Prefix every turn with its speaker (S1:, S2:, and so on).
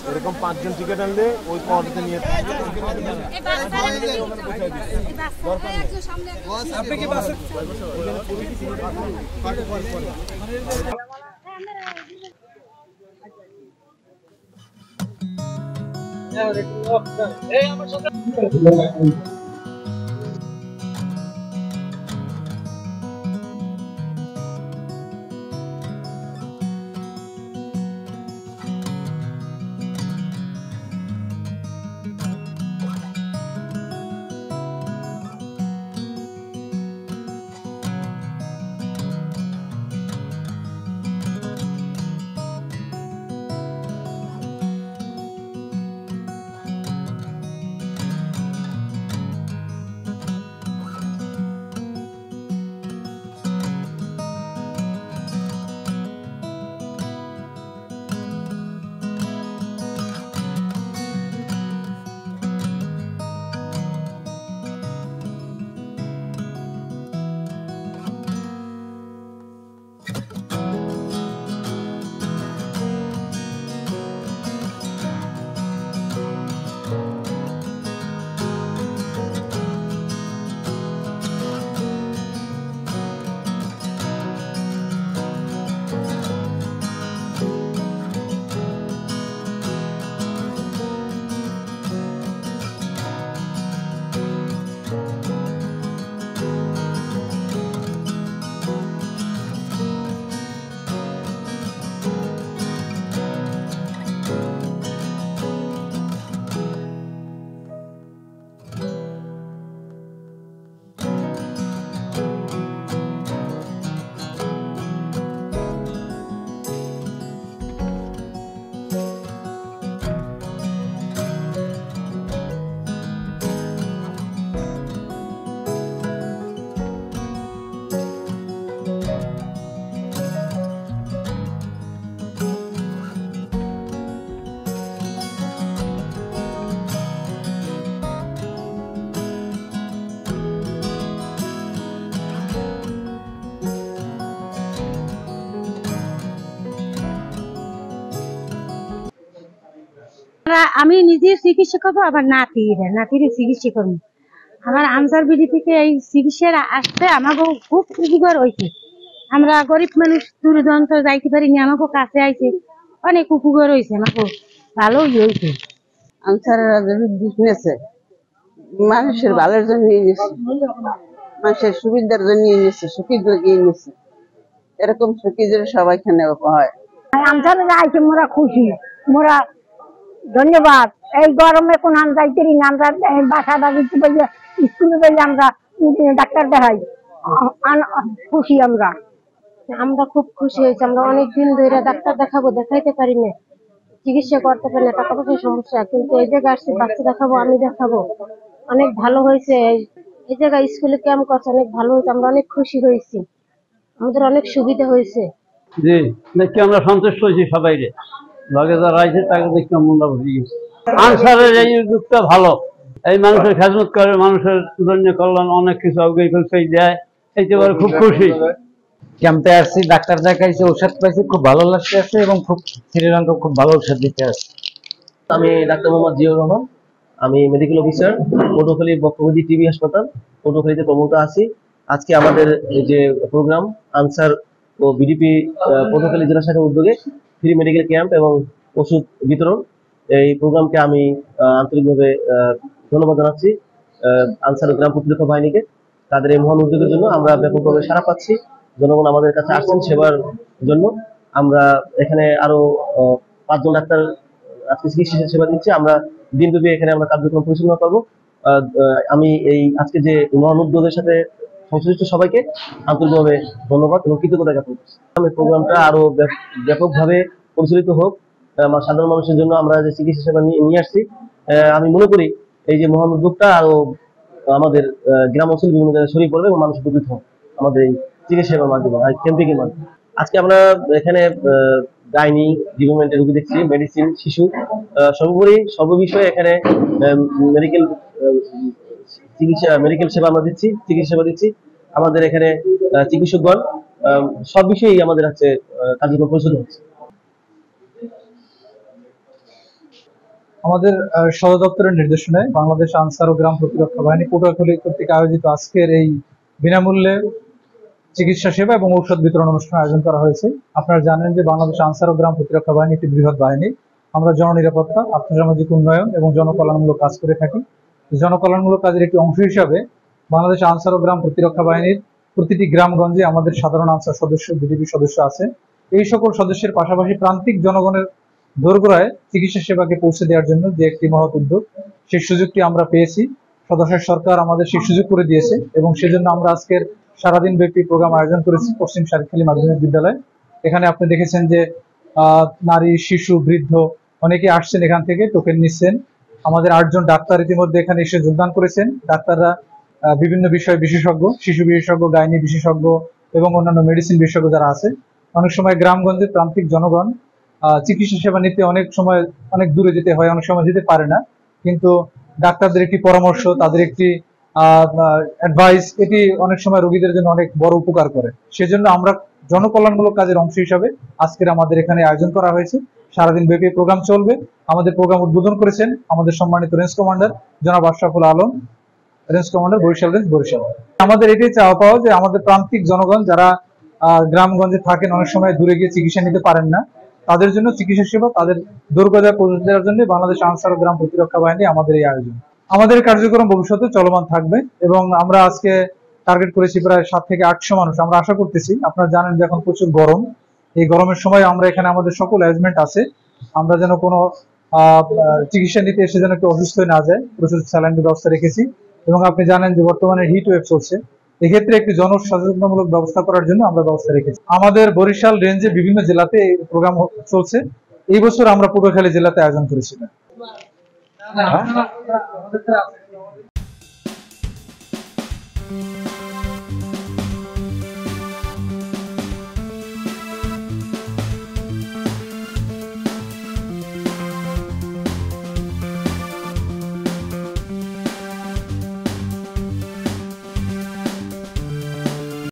S1: এরকম 5 জন টিকিট আনলে ওই পর্দা নিয়ে আপনি কি বাসে এই আমার সাথে
S2: আমি নিজে চিকিৎসা করবো, আবার নাতির চিকিৎসা করবো। আমার আনসার বিডি থেকে এই চিকিৎসার আসতে আমাকে খুব উপকার হয়েছে। আমরা গরিব মানুষ দূর দূরান্ত যাইতে পারিনি, আমাকে কাছে আইছে, অনেক উপকার হয়েছে, আমাকে ভালোই হয়েছে।
S3: আনসারের নিয়েছে মানুষের ভালোর জন্য নিয়েছে, মানুষের সুবিধার জন্য নিয়েছে, সুখী লাগিয়ে নিয়েছে। এরকম সুখী যদি সবাই এখানে হয়।
S2: আনসারের আইছে, মোরা খুশি, মোরা ধন্যবাদ। এই গরমে কোন যাইতে আমরা বাসা বাড়িতে বললে স্কুলে বললে আমরা ডাক্তার দেখাই, খুশি। আমরা খুব খুশি হয়েছি। আমরা অনেকদিন ধরে ডাক্তার দেখাবো, দেখাইতে পারি না, চিকিৎসা করতে পারি না, টাকা পয়সার সমস্যা, কিন্তু এই জায়গায় আসছি, বাচ্চা দেখাবো, আমি দেখাবো, অনেক ভালো হয়েছে। এই জায়গায় স্কুলে ক্যাম্প করছে, অনেক ভালো হয়েছে, আমরা অনেক খুশি হয়েছি, আমাদের অনেক সুবিধা হয়েছে।
S4: জি, দেখি আমরা সন্তুষ্ট হয়েছি সবাই, লগে যারা আছে তাকে দেখি আমরা বুঝে গেছি। আনসারের এই উদ্যোগটা ভালো, এই মানুষের খেদমত করে, মানুষের জন্য কল্যাণ অনেক কিছু দেয়, এইবার খুব খুশি।
S5: ক্যাম্পে আসছি, ডাক্তার দেখাইছে, ঔষধ পাইছি, খুব ভালো লাগছে আছে এবং খুব শ্রীলঙ্কা খুব ভালো ঔষধ দিতে আসছে।
S6: আমি ডাক্তার মোহাম্মদ জিয়াউর রহমান, আমি মেডিকেল অফিসার, পটুয়াখালী বক্ষব্যাধি টিবি হাসপাতাল, পটুয়াখালীতে কর্মরত আছি। আজকে আমাদের যে প্রোগ্রাম আনসার ও বিডিপি পটুয়াখালী জেলা শাখার উদ্যোগে ফ্রি মেডিকেল ক্যাম্প এবং ওষুধ বিতরণ, এই প্রোগ্রামকে আমি আন্তরিকভাবে ধন্যবাদ জানাচ্ছি আনসার গ্রাম প্রতিরক্ষা বাহিনীকে। তাদের এই মহান উদ্যোগের জন্য আমরা ব্যাপকভাবে সাড়া পাচ্ছি, জনগণ আমাদের কাছে আসছেন সেবার জন্য। আমরা এখানে আরো 5 জন ডাক্তার আজকে চিকিৎসা সেবা দিচ্ছি। আমরা দিনব্যাপী এখানে আমরা কার্যক্রম পরিচালনা করবো। আমি এই আজকে যে মহান উদ্যোগের সাথে সংশ্লিষ্ট সবাইকে আন্তরিকভাবে ধন্যবাদ এবং কৃতজ্ঞতা জ্ঞাপন করছি। এই প্রোগ্রামটা আরো ব্যাপকভাবে পরিচালিত হোক, সাধারণ মানুষের জন্য আমরা যে চিকিৎসা সেবা নিয়ে আসছি, আমি মনে করি এই যে মহান উদ্যোগটা আরো আমাদের গ্রাম অঞ্চল বিভিন্ন জায়গায় ছড়িয়ে পড়বে এবং মানুষ উপকৃত হবে আমাদের এই চিকিৎসা সেবার মাধ্যমে, ক্যাম্পিং এর মাধ্যমে। আজকে আমরা এখানে গাইনি ডিপার্টমেন্টের রোগী দেখছি, মেডিসিন, শিশু, সর্বোপরি সর্ববিষয়ে এখানে মেডিকেল চিকিৎসা, মেডিকেল সেবা আমরা দিচ্ছি, চিকিৎসা সেবা দিচ্ছি। আমাদের এখানে চিকিৎসকগণ সব বিষয়েই আমাদের কার্যক্রম পরিচালিত হচ্ছে।
S7: আমাদের সদর দপ্তরের নির্দেশনায় বাংলাদেশ আনসার ও গ্রাম প্রতিরক্ষা বাহিনী পটুয়াখালী কর্তৃক আয়োজিত আজকের এই বিনামূল্যে চিকিৎসা সেবা এবং ঔষধ বিতরণ অনুষ্ঠান আয়োজন করা হয়েছে। আপনারা জানেন যে বাংলাদেশ আনসার ও গ্রাম প্রতিরক্ষা বাহিনী একটি বৃহৎ বাহিনী। আমরা জননিরাপত্তা, আর্থসামাজিক উন্নয়ন এবং জনকল্যাণমূলক কাজ করে থাকি। জনকল্যাণমূলক কাজের একটি অংশ হিসাবে বাংলাদেশ আনসার ও গ্রাম প্রতিরক্ষা বাহিনীর প্রতিটি গ্রামগঞ্জে আমাদের সাধারণ আনসার সদস্য, বিডিপি সদস্য আছে। এই সকল সদস্যের পাশাপাশি প্রান্তিক জনগণের দোরগোড়ায় চিকিৎসা সেবাকে পৌঁছে দেওয়ার জন্য যে একটি মহৎ উদ্যোগ, সেই সুযোগটি আমরা পেয়েছি। সদস্য সরকার আমাদের সেই সুযোগ করে দিয়েছে এবং সেজন্য আমরা আজকের সারাদিন ব্যাপী প্রোগ্রাম আয়োজন করেছি পশ্চিম সারিখালী মাধ্যমিক বিদ্যালয়। এখানে আপনি দেখেছেন যে নারী, শিশু, বৃদ্ধ অনেকে আসছেন, এখান থেকে টোকেন নিচ্ছেন। আমাদের 8 জন ডাক্তার ইতিমধ্যে এখানে এসে যোগদান করেছেন। ডাক্তাররা বিভিন্ন বিষয় বিশেষজ্ঞ, শিশু বিশেষজ্ঞ, গাইনি বিশেষজ্ঞ এবং অন্যান্য মেডিসিন বিশেষজ্ঞ যারা আছে। অনেক সময় গ্রামগঞ্জের প্রান্তিক জনগণ চিকিৎসা সেবা নিতে অনেক সময় অনেক দূরে যেতে হয়, অনেক সময় যেতে পারে না, কিন্তু ডাক্তারদের একটি পরামর্শ, তাদের একটি অ্যাডভাইস, এটি অনেক সময় রোগীদের জন্য অনেক বড় উপকার করে। সেজন্য আমরা জনকল্যাণমূলক কাজের অংশ হিসাবে আজকের আমাদের এখানে আয়োজন করা হয়েছে। সারাদিন ব্যাপী প্রোগ্রাম চলবে। আমাদের প্রোগ্রাম উদ্বোধন করেছেন আমাদের সম্মানিত রেঞ্জ কমান্ডার জনাব Ashraful Alam, range commander Barishal range, Barishal. আমাদের এটাই চাওয়া পাওয়া যে আমাদের প্রান্তিক জনগণ যারা গ্রামগঞ্জে থাকেন, অনেক সময় দূরে গিয়ে চিকিৎসা নিতে পারেন না, তাদের জন্য চিকিৎসা সেবা তাদের দোরগোড়ায় পৌঁছে দেওয়ার জন্য বাংলাদেশ আনসার ও গ্রাম প্রতিরক্ষা বাহিনী আমাদের এই আয়োজন। আমাদের কার্যক্রম ভবিষ্যতে চলমান থাকবে এবং আমরা আজকে টার্গেট করেছি প্রায় 7 থেকে 800 মানুষ। আমরা আশা করতেছি, আপনারা জানেন যে এখন প্রচুর গরম, এই গরমের সময় আমরা এখানে আমাদের সকল অ্যারেঞ্জমেন্ট আছে, আমরা যেন কোনো চিকিৎসা নিতে এসে যেন একটু অসুস্থ হয়ে না যায়, প্রচুর স্যালাইনের ব্যবস্থা রেখেছি। এবং আপনি জানেন যে বর্তমানে হিট ওয়েভ চলছে, এক্ষেত্রে একটি জনসচেতনতামূলক ব্যবস্থা করার জন্য আমরা ব্যবস্থা রেখেছি। আমাদের বরিশাল রেঞ্জে বিভিন্ন জেলাতে এই প্রোগ্রাম চলছে। এই বছর আমরা পটুয়াখালী জেলাতে আয়োজন করেছিলাম।